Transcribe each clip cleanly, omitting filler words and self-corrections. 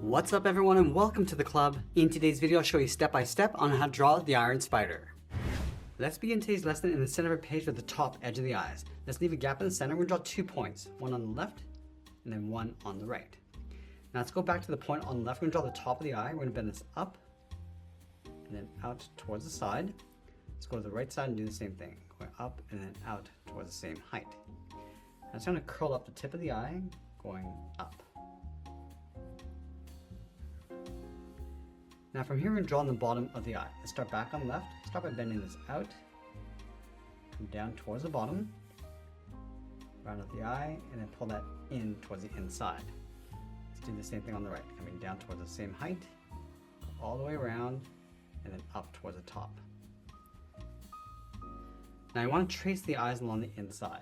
What's up everyone and welcome to the club. In today's video I'll show you step by step on how to draw the iron spider. Let's begin today's lesson in the center of the page with the top edge of the eyes. Let's leave a gap in the center. We're going to draw 2 points, one on the left and then one on the right. Now let's go back to the point on the left. We're going to draw the top of the eye. We're going to bend this up and then out towards the side. Let's go to the right side and do the same thing. Going up and then out towards the same height. Now it's going to curl up the tip of the eye, going up. Now from here we're going to draw on the bottom of the eye. Let's start back on the left. Start by bending this out. Come down towards the bottom. Round out the eye and then pull that in towards the inside. Let's do the same thing on the right. Coming down towards the same height. Go all the way around and then up towards the top. Now you want to trace the eyes along the inside.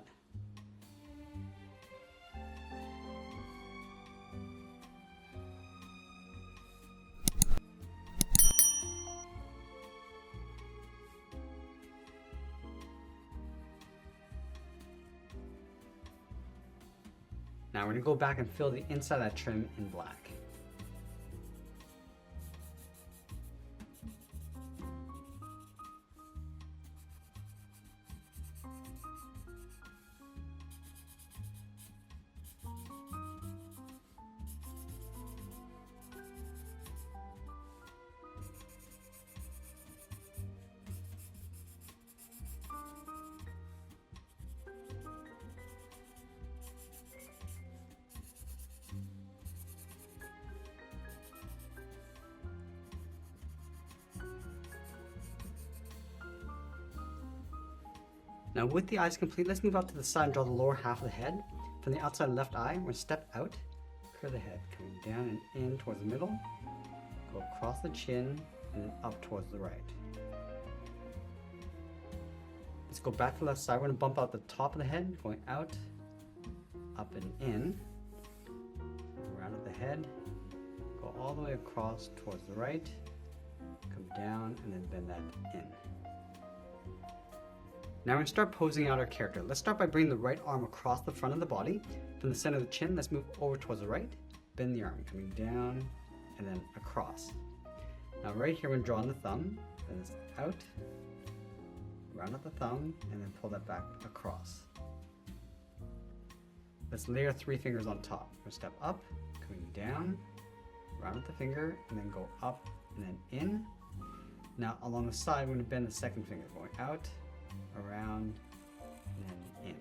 Now we're going to go back and fill the inside of that trim in black. Now with the eyes complete, let's move out to the side and draw the lower half of the head. From the outside left eye, we're going to step out, curve the head, coming down and in towards the middle, go across the chin, and then up towards the right. Let's go back to the left side. We're going to bump out the top of the head, going out, up and in, around at the head, go all the way across towards the right, come down, and then bend that in. Now we're going to start posing out our character. Let's start by bringing the right arm across the front of the body. From the center of the chin, let's move over towards the right. Bend the arm, coming down and then across. Now right here, we're going to draw on the thumb. Bend this out, round up the thumb, and then pull that back across. Let's layer 3 fingers on top. We're going to step up, coming down, round up the finger, and then go up and then in. Now along the side, we're going to bend the second finger, going out, around, and then in.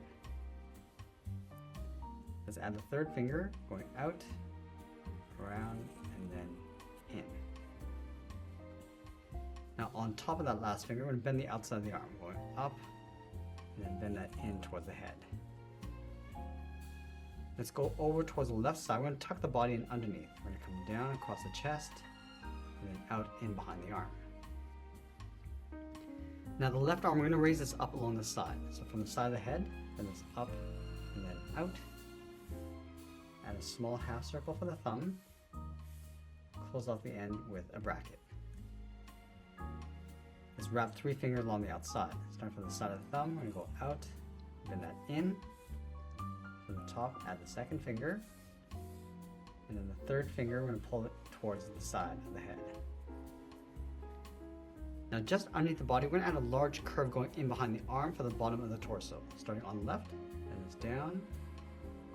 Let's add the third finger, going out, around, and then in. Now on top of that last finger, we're going to bend the outside of the arm, going up, and then bend that in towards the head. Let's go over towards the left side. We're going to tuck the body in underneath. We're going to come down across the chest, and then out in behind the arm. Now the left arm, we're going to raise this up along the side. So from the side of the head, bend this up and then out. Add a small half circle for the thumb. Close off the end with a bracket. Let's wrap 3 fingers along the outside. Starting from the side of the thumb, we're going to go out, bend that in. From the top, add the second finger. And then the third finger, we're going to pull it towards the side of the head. Now just underneath the body, we're going to add a large curve going in behind the arm for the bottom of the torso. Starting on the left, bend this down,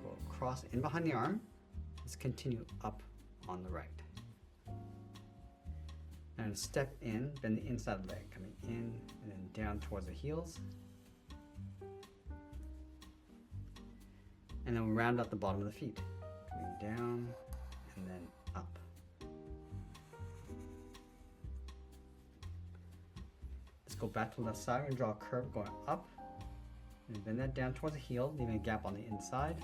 go across in behind the arm. Let's continue up on the right. And step in, bend the inside of the leg, coming in and then down towards the heels. And then we'll round out the bottom of the feet, coming down and then up. Go back to the left side, we're going to draw a curve going up and bend that down towards the heel, leaving a gap on the inside.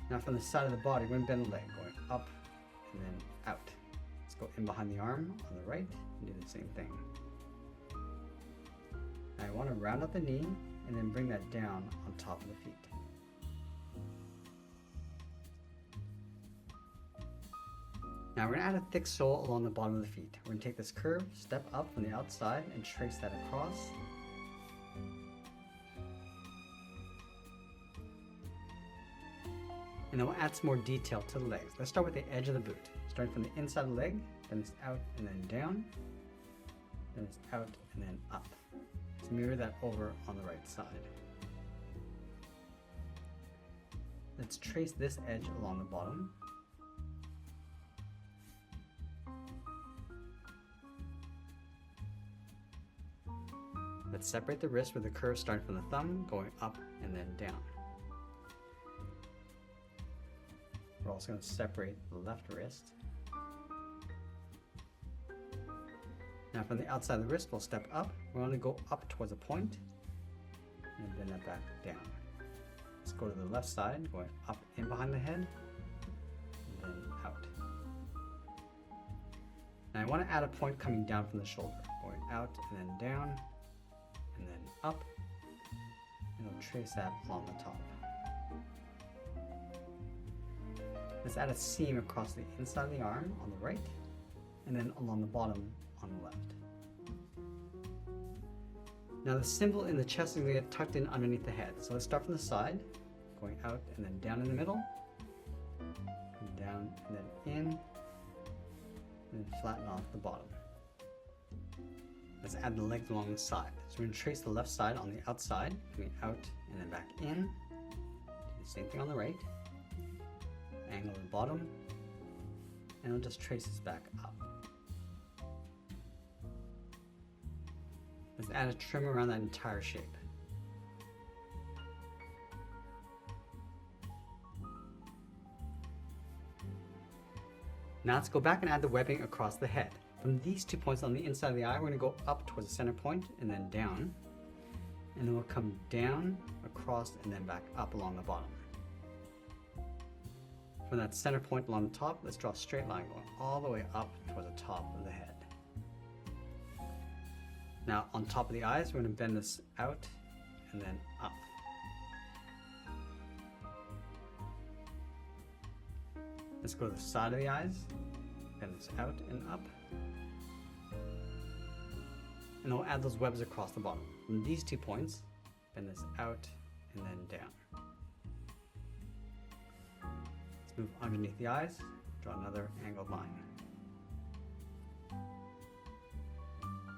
Now from the side of the body, we're going to bend the leg, going up and then out. Let's go in behind the arm on the right and do the same thing. Now I want to round up the knee and then bring that down on top of the feet. Now we're going to add a thick sole along the bottom of the feet. We're going to take this curve, step up from the outside, and trace that across. And then we'll add some more detail to the legs. Let's start with the edge of the boot. Starting from the inside of the leg, then it's out and then down, then it's out and then up. Let's mirror that over on the right side. Let's trace this edge along the bottom. Let's separate the wrist with the curve starting from the thumb, going up and then down. We're also going to separate the left wrist. Now from the outside of the wrist, we'll step up. We're going to go up towards a point and bend that back down. Let's go to the left side, going up in behind the head, and then out. Now I want to add a point coming down from the shoulder, going out and then down, and then up, and we'll trace that along the top. Let's add a seam across the inside of the arm on the right, and then along the bottom on the left. Now the symbol in the chest is going to get tucked in underneath the head. So let's start from the side, going out and then down in the middle, and down and then in, and then flatten off the bottom. Let's add the legs along the side. So we're going to trace the left side on the outside, coming out and then back in. Do the same thing on the right. Angle the bottom, and we'll just trace this back up. Let's add a trim around that entire shape. Now let's go back and add the webbing across the head. From these 2 points on the inside of the eye, we're going to go up towards the center point and then down. And then we'll come down, across, and then back up along the bottom. From that center point along the top, let's draw a straight line going all the way up towards the top of the head. Now on top of the eyes, we're going to bend this out and then up. Let's go to the side of the eyes, bend this out and up. And then we'll add those webs across the bottom. From these 2 points, bend this out and then down. Let's move underneath the eyes, draw another angled line.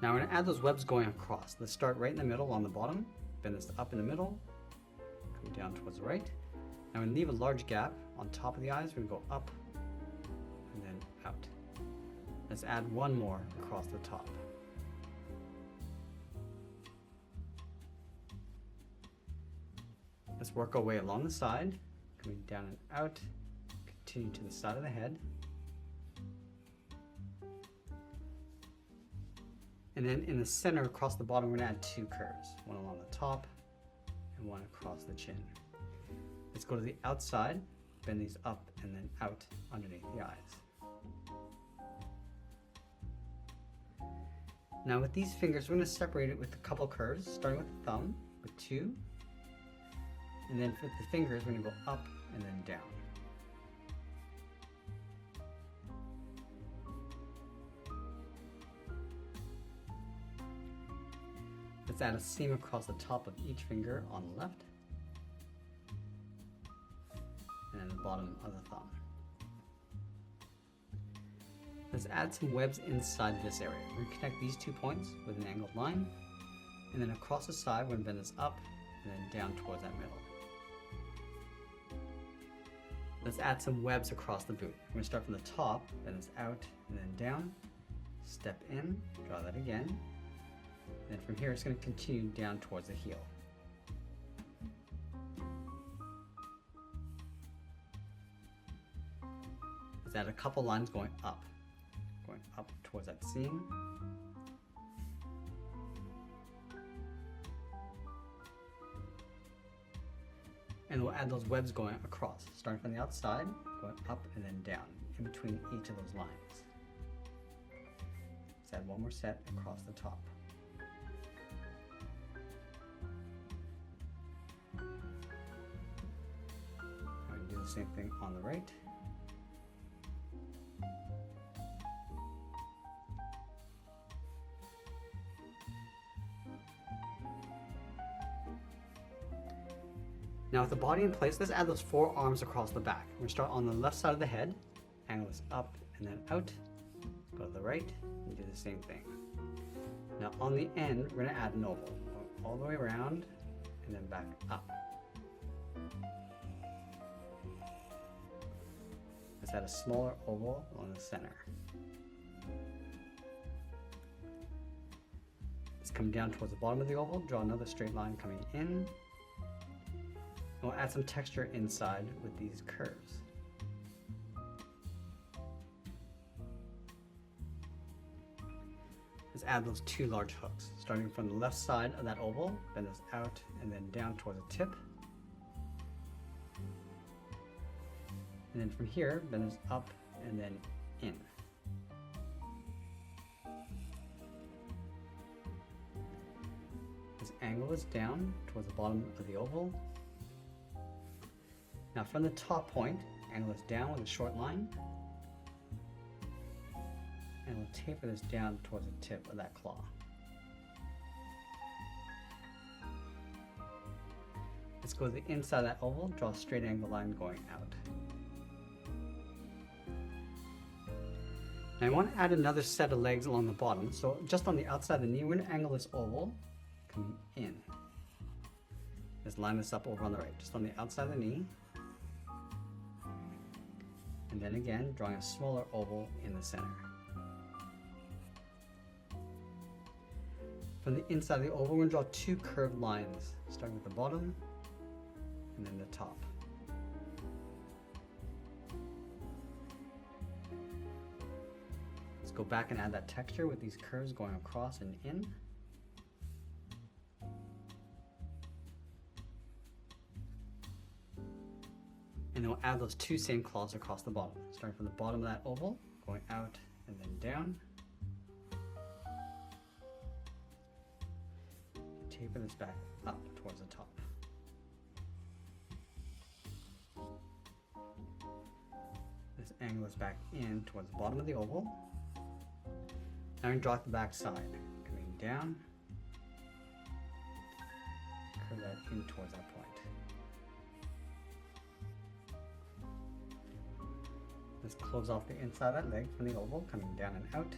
Now we're going to add those webs going across. Let's start right in the middle on the bottom, bend this up in the middle, come down towards the right. Now we're going to leave a large gap on top of the eyes. We're going to go up and then out. Let's add one more across the top. Let's work our way along the side, coming down and out, continue to the side of the head. And then in the center across the bottom, we're going to add 2 curves, one along the top and one across the chin. Let's go to the outside, bend these up and then out underneath the eyes. Now with these fingers, we're going to separate it with a couple curves, starting with the thumb with 2. And then with the fingers, we're going to go up and then down. Let's add a seam across the top of each finger on the left and then the bottom of the thumb. Let's add some webs inside this area. We're going to connect these 2 points with an angled line, and then across the side we're going to bend this up and then down towards that middle. Let's add some webs across the boot. We're going to start from the top, bend this out and then down, step in, draw that again. And then from here, it's going to continue down towards the heel. Let's add a couple lines going up towards that seam. And we'll add those webs going across, starting from the outside, going up and then down, in between each of those lines. Let's add one more set across the top. Do the same thing on the right. Now with the body in place, let's add those 4 arms across the back. We're going to start on the left side of the head, angle this up and then out, go to the right, and do the same thing. Now on the end, we're going to add an oval, all the way around and then back up. Let's add a smaller oval on the center. Let's come down towards the bottom of the oval, draw another straight line coming in. And we'll add some texture inside with these curves. Let's add those 2 large hooks, starting from the left side of that oval, bend this out and then down towards the tip. And then from here, bend this up and then in. Let's angle this down towards the bottom of the oval. Now from the top point, angle this down with a short line. And we'll taper this down towards the tip of that claw. Let's go to the inside of that oval, draw a straight angle line going out. Now I want to add another set of legs along the bottom, so just on the outside of the knee, we're going to angle this oval coming in. Let's line this up over on the right, just on the outside of the knee. And then again, drawing a smaller oval in the center. From the inside of the oval, we're going to draw 2 curved lines, starting with the bottom and then the top. Let's go back and add that texture with these curves going across and in. And then we'll add those 2 same claws across the bottom, starting from the bottom of that oval, going out and then down. Taper this back up towards the top. Let's angle this back in towards the bottom of the oval. Now we're going to draw the back side, coming down, curve that in towards that point. Let's close off the inside of that leg from the oval, coming down and out.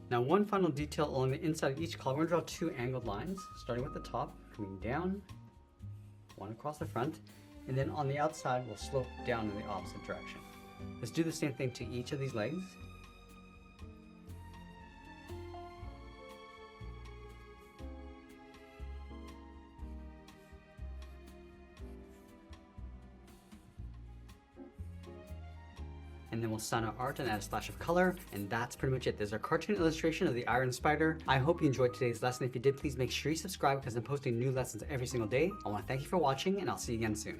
Now one final detail along the inside of each claw, we're going to draw 2 angled lines, starting with the top, coming down, 1 across the front, and then on the outside we'll slope down in the opposite direction. Let's do the same thing to each of these legs. And then we'll sign our art and add a splash of color, and that's pretty much it. There's our cartoon illustration of the Iron Spider. I hope you enjoyed today's lesson. If you did, please make sure you subscribe because I'm posting new lessons every single day. I want to thank you for watching, and I'll see you again soon.